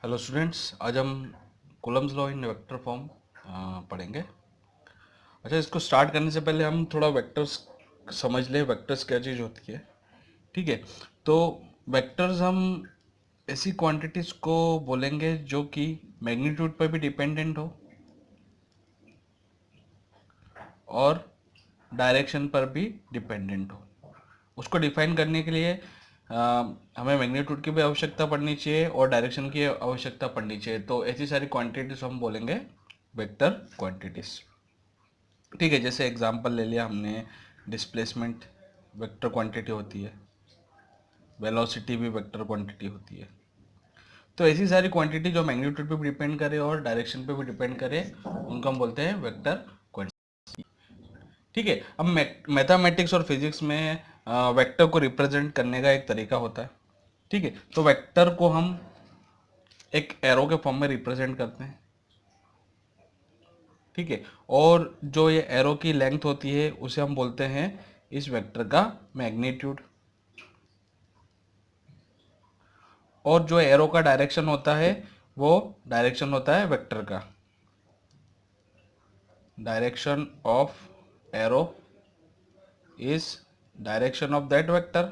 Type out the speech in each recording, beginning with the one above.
Hello students, आज हम Coulomb's law in vector form पढ़ेंगे। अच्छा, इसको स्टार्ट करने से पहले हम थोड़ा वेक्टर्स समझ लें। वेक्टर्स क्या चीज़ होती है, ठीक है। तो वेक्टर्स हम ऐसी क्वांटिटीज को बोलेंगे जो कि मैग्नीट्यूड पर भी डिपेंडेंट हो और डायरेक्शन पर भी डिपेंडेंट हो। उसको डिफाइन करने के लिए हमें मैग्नीट्यूड की भी आवश्यकता पड़नी चाहिए और डायरेक्शन की आवश्यकता पड़नी चाहिए। तो ऐसी सारी क्वांटिटीज हम बोलेंगे वेक्टर क्वांटिटीज, ठीक है। जैसे एग्जांपल ले लिया हमने, डिस्प्लेसमेंट वेक्टर क्वांटिटी होती है, वेलोसिटी भी वेक्टर क्वांटिटी होती है। तो ऐसी सारी क्वांटिटी जो मैग्नीट्यूड पे भी डिपेंड करे और डायरेक्शन पे भी डिपेंड करे, उनको हम बोलते हैं वेक्टर क्वांटिटी, ठीक है। अब मैथमेटिक्स और फिजिक्स में वेक्टर को रिप्रेजेंट करने का एक तरीका होता है, ठीक है। तो वेक्टर को हम एक एरो के फॉर्म में रिप्रेजेंट करते हैं, ठीक है। और जो ये एरो की लेंथ होती है उसे हम बोलते हैं इस वेक्टर का मैग्नीट्यूड। और जो एरो का डायरेक्शन होता है वो डायरेक्शन होता है वेक्टर का। Direction of arrow is direction of that vector,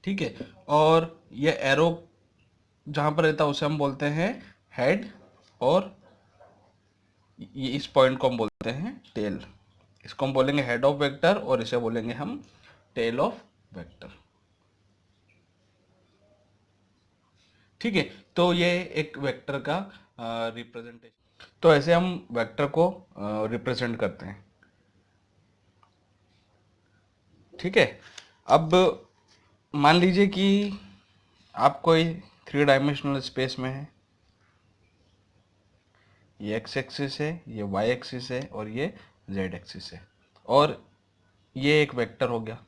ठीक है। और ये एरो जहां पर रहता है उसे हम बोलते हैं हेड, और ये इस पॉइंट को हम बोलते हैं टेल। इसको हम बोलेंगे हेड ऑफ वेक्टर और इसे बोलेंगे हम टेल ऑफ वेक्टर, ठीक है। तो ये एक वेक्टर का रिप्रेजेंटेशन। तो ऐसे हम वेक्टर को रिप्रेजेंट करते हैं, ठीक है। अब मान लीजिए कि आप कोई 3 डायमेंशनल स्पेस में है। ये एक्स एक्सिस है, ये वाई एक्सिस है और ये जेड एक्सिस है, और ये एक वेक्टर हो गया,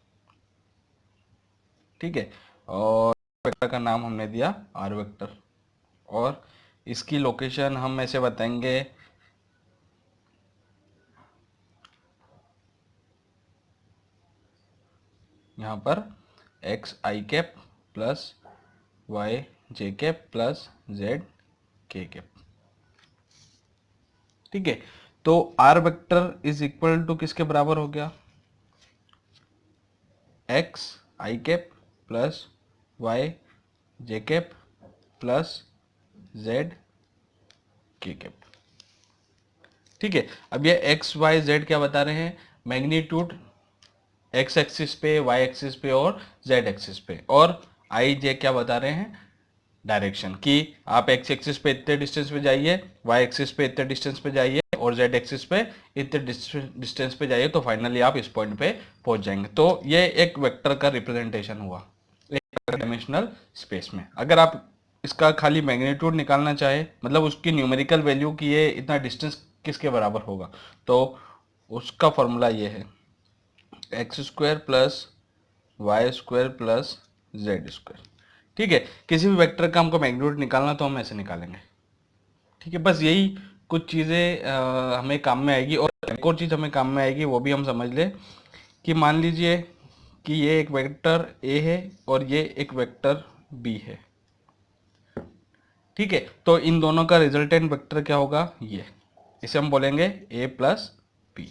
ठीक है। और वेक्टर का नाम हमने दिया आर वेक्टर, और इसकी लोकेशन हम ऐसे बताएंगे, यहाँ पर x i cap plus y j cap plus z k cap, ठीक है। तो r vector is equal to किसके बराबर हो गया? X i cap plus y j cap plus z k cap, ठीक है। अब ये एक्स वाई जेड क्या बता रहे हैं? मैग्नीट्यूड एक्स एक्सिस पे, वाई एक्सिस पे और जेड एक्सिस पे। और आई जे क्या बता रहे हैं? डायरेक्शन, कि आप एक्स एक्सिस पे इतने डिस्टेंस पे जाइए, वाई एक्सिस पे इतने डिस्टेंस पे जाइए और जेड एक्सिस पे इतने डिस्टेंस पे जाइए, तो फाइनली आप इस पॉइंट पे पहुंच जाएंगे। तो ये एक वेक्टर का रिप्रेजेंटेशन हुआ एक डायमेंशनल स्पेस में। अगर आप इसका खाली मैग्नीट्यूड निकालना चाहे, मतलब उसकी न्यूमेरिकल वैल्यू कि ये इतना डिस्टेंस किसके बराबर होगा, तो उसका फॉर्मूला ये है, x square plus y square plus z square, ठीक है। किसी भी वेक्टर का हमको मैग्नीट्यूड निकालना तो हम ऐसे निकालेंगे, ठीक है। बस यही कुछ चीज़ें हमें काम में आएगी। और एक और चीज़ हमें काम में आएगी, वो भी हम समझ लें कि मान लीजिए कि ये एक वेक्टर ए है और ये एक वेक्टर बी है, ठीक है। तो इन दोनों का रिजल्टेंट वेक्टर क्या होगा? ये, इसे हम बोलेंगे ए प्लस बी,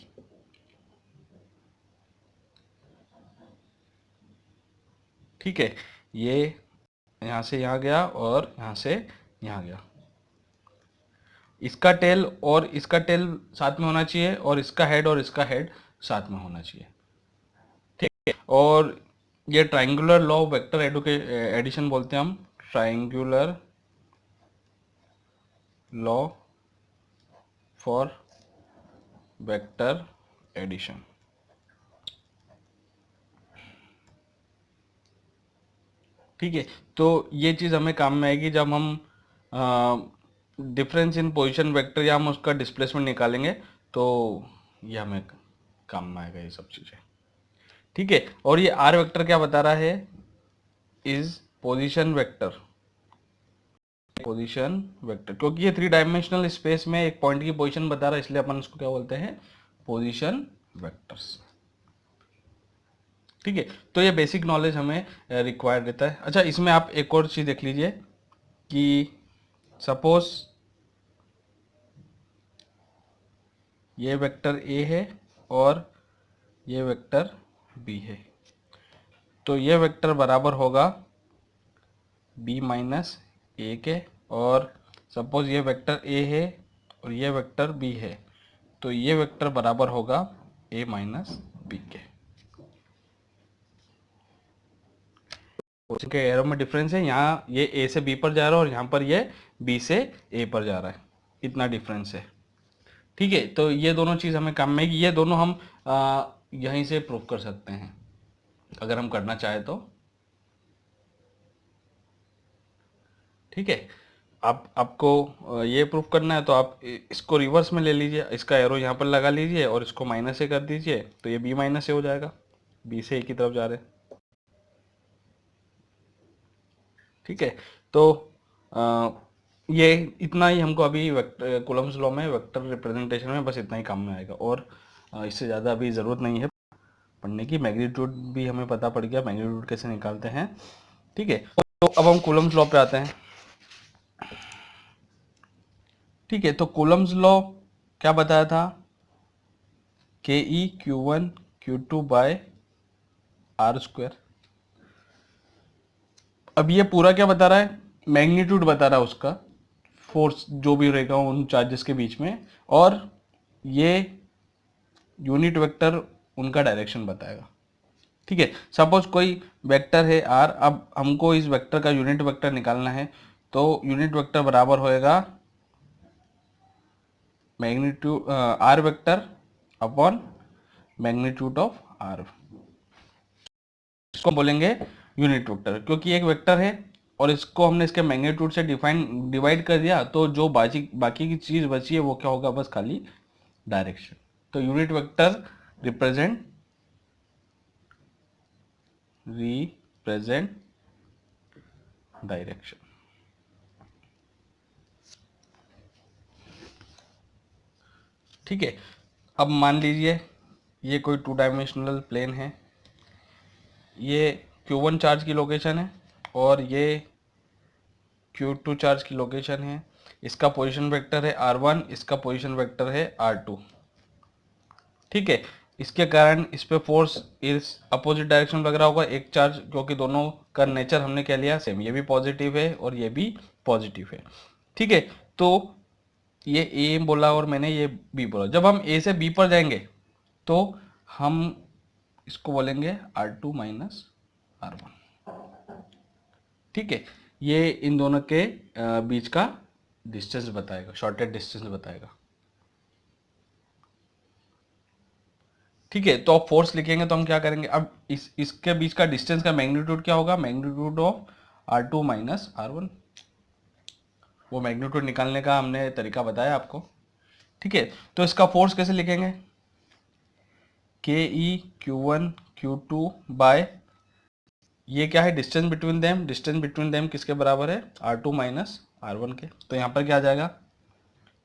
ठीक है। ये यहाँ से यहाँ गया और यहाँ से यहाँ गया। इसका टेल और इसका टेल साथ में होना चाहिए, और इसका हेड और इसका हेड साथ में होना चाहिए, ठीक है। और ये triangular law of vector addition बोलते हैं हम, triangular law for vector addition, ठीक है। तो ये चीज़ हमें काम में आएगी जब हम डिफरेंस इन पोजीशन वेक्टर या हम उसका डिस्प्लेसमेंट निकालेंगे, तो ये हमें काम में आएगा ये सब चीज़ें, ठीक है। और ये आर वेक्टर क्या बता रहा है? Is position vector, position vector, क्योंकि ये 3 डायमेंशनल स्पेस में एक पॉइंट की पोजीशन बता रहा है, इसलिए अपन उसको क्या बोलते हैं? पोजीशन वेक्टर्स, ठीक है, तो ये बेसिक नॉलेज हमें रिक्वायर्ड रहता है। अच्छा, इसमें आप एक और चीज़ देख लीजिए कि सपोज ये वेक्टर ए है और ये वेक्टर बी है, तो ये वेक्टर बराबर होगा बी माइनस ए के, और सपोज ये वेक्टर ए है और ये वेक्टर बी है, तो ये वेक्टर बराबर होगा ए माइनस बी के। उसके एरो में डिफरेंस है, यहाँ ये ए से बी पर जा रहा है और यहाँ पर ये बी से ए पर जा रहा है, इतना डिफरेंस है। ठीक है, तो ये दोनों चीज़ हमें काम में, ये दोनों हम यहीं से प्रूव कर सकते हैं अगर हम करना चाहें तो। ठीक है, आपको ये प्रूफ करना है तो आप इसको रिवर्स में ले लीजिए, इसका एरो यहाँ पर लगा लीजिए और इसको माइनस से कर दीजिए, तो ये बी माइनस से हो जाएगा, बी से ए की तरफ जा रहे हैं। ठीक है, तो ये इतना ही हमको अभी कूलम्स लॉ में वेक्टर रिप्रेजेंटेशन में बस इतना ही काम में आएगा, और इससे ज़्यादा अभी ज़रूरत नहीं है पढ़ने की। मैग्नीट्यूड भी हमें पता पड़ गया, मैग्नीट्यूड कैसे निकालते हैं। ठीक है, तो अब हम कूलम्स लॉ पे आते हैं। ठीक है, तो कूलम्स लॉ क्या बताया था, k e q one q two by r square. अब ये पूरा क्या बता रहा है, मैग्नीट्यूड बता रहा है उसका, फोर्स जो भी रहेगा उन चार्जेस के बीच में, और ये यूनिट वेक्टर उनका डायरेक्शन बताएगा। ठीक है, सपोज कोई वेक्टर है आर, अब हमको इस वेक्टर का यूनिट वेक्टर निकालना है, तो यूनिट वेक्टर बराबर होएगा magnitude r vector upon magnitude of r, इसको बोलेंगे यूनिट वेक्टर, क्योंकि एक वेक्टर है और इसको हमने इसके मैग्नीट्यूड से डिवाइड कर दिया, तो जो बाकी की चीज बची है वो क्या होगा, बस खाली डायरेक्शन। तो यूनिट वेक्टर रिप्रेजेंट डायरेक्शन। ठीक है, अब मान लीजिए ये कोई 2 डायमेंशनल प्लेन है, ये Q1 चार्ज की लोकेशन है और ये Q2 चार्ज की लोकेशन है, इसका पोजीशन वेक्टर है R1, इसका पोजीशन वेक्टर है R2। ठीक है, इसके कारण इस पे फोर्स इस अपोजिट डायरेक्शन में लग रहा होगा, एक चार्ज, क्योंकि दोनों का नेचर हमने क्या लिया सेम, ये भी पॉजिटिव है और ये भी पॉजिटिव है। ठीक है, तो ये ए बोला और मैंने ये बी बोला, जब हम ए से बी पर जाएंगे तो हम इसको बोलेंगे R2 माइनस R1। ठीक है, ये इन दोनों के बीच का डिस्टेंस बताएगा, शॉर्टेड डिस्टेंस बताएगा। ठीक है, तो आप फोर्स लिखेंगे तो हम क्या करेंगे, अब इसके बीच का डिस्टेंस का मैग्नीट्यूड क्या होगा, magnitude of R2 minus R1। वो मैग्नीट्यूड निकालने का हमने तरीका बताया आपको। ठीक है, तो इसका फोर्स कैसे लिखेंगे, के ई Q1 Q2 बाय, ये क्या है, distance between them, distance between them किसके बराबर है, R2 माइनस R1 के। तो यहाँ पर क्या आ जाएगा,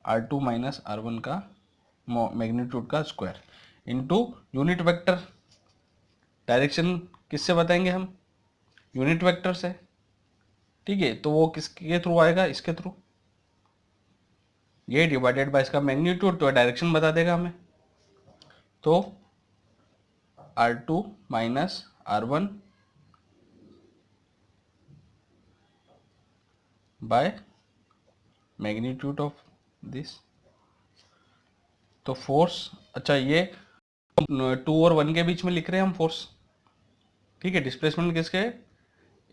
R2 माइनस R1 का मैग्नीट्यूड का square into unit vector, direction किससे बताएंगे हम, यूनिट वेक्टर से। ठीक है, तो वो किसके थ्रू आएगा, इसके थ्रू, ये डिवाइडेड बाय इसका मैग्नीट्यूड, तो डायरेक्शन बता देगा हमें। तो R2 minus R1 by magnitude of this. तो फोर्स, अच्छा ये 2 और 1 के बीच में लिख रहे हैं हम फोर्स। ठीक है, डिस्प्लेसमेंट किसके,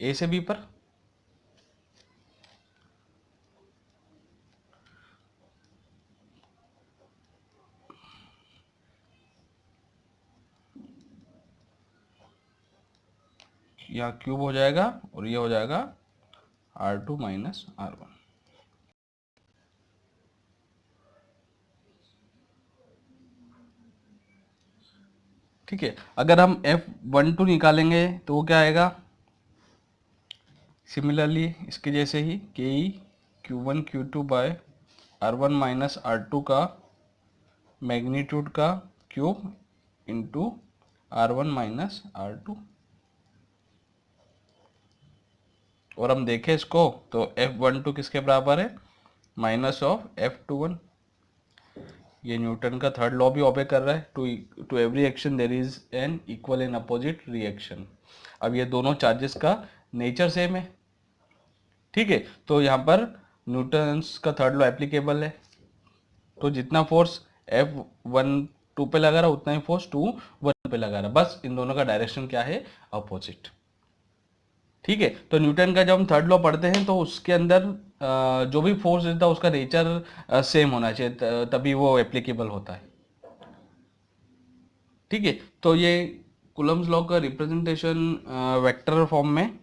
ए से बी पर। यहाँ क्यूब हो जाएगा और ये हो जाएगा R2 माइनस R1। ठीक है, अगर हम F12 निकालेंगे तो वो क्या आएगा, सिमिलरली इसके जैसे ही के ई Q1 Q2 bye R1 minus R2 का मैग्नीट्यूड का cube into R1 minus R2। और हम देखें इसको तो F12 किसके बराबर है, माइनस ऑफ F21। ये न्यूटन का थर्ड लॉ भी ऑबे कर रहा है, to every action there is an equal and opposite reaction. अब ये दोनों चार्जेस का नेचर सेम है, ठीक है, तो यहाँ पर न्यूटन्स का थर्ड लॉ एप्लीकेबल है। तो जितना फोर्स F12 पे लगा रहा उतना ही फोर्स F21 पे लगा रहा, बस इन दोनों का डायरेक्शन क्या है, अपोजिट। ठीक है, तो न्यूटन का जब हम थर्ड लॉ पढ़ते हैं तो उसके अंदर जो भी फोर्स देता है उसका नेचर सेम होना चाहिए, तभी वो एप्लीकेबल होता है। ठीक है, तो ये कूलम्स लॉ का रिप्रेजेंटेशन वेक्टर फॉर्म में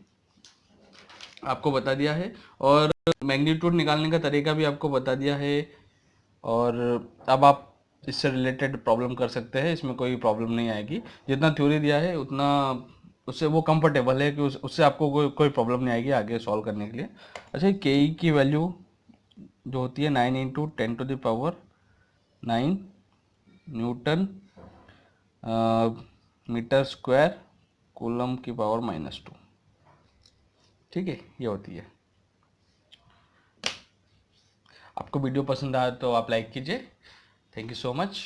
आपको बता दिया है, और मैग्नीट्यूड निकालने का तरीका भी आपको बता दिया है। और अब आप इससे रिलेटेड प्रॉब्लम कर सकते हैं, इसमें कोई प्रॉब्लम नहीं आएगी। जितना थ्योरी दिया है उतना उससे वो कंफर्टेबल है कि उससे आपको कोई प्रॉब्लम नहीं आएगी आगे सॉल्व करने के लिए। अच्छा, के ई की वैल्यू जो होती है 9 into 10⁹ newton metre square coulomb की पावर -2। ठीक है, ये होती है। आपको वीडियो पसंद आया तो आप लाइक कीजिए। Thank you so much.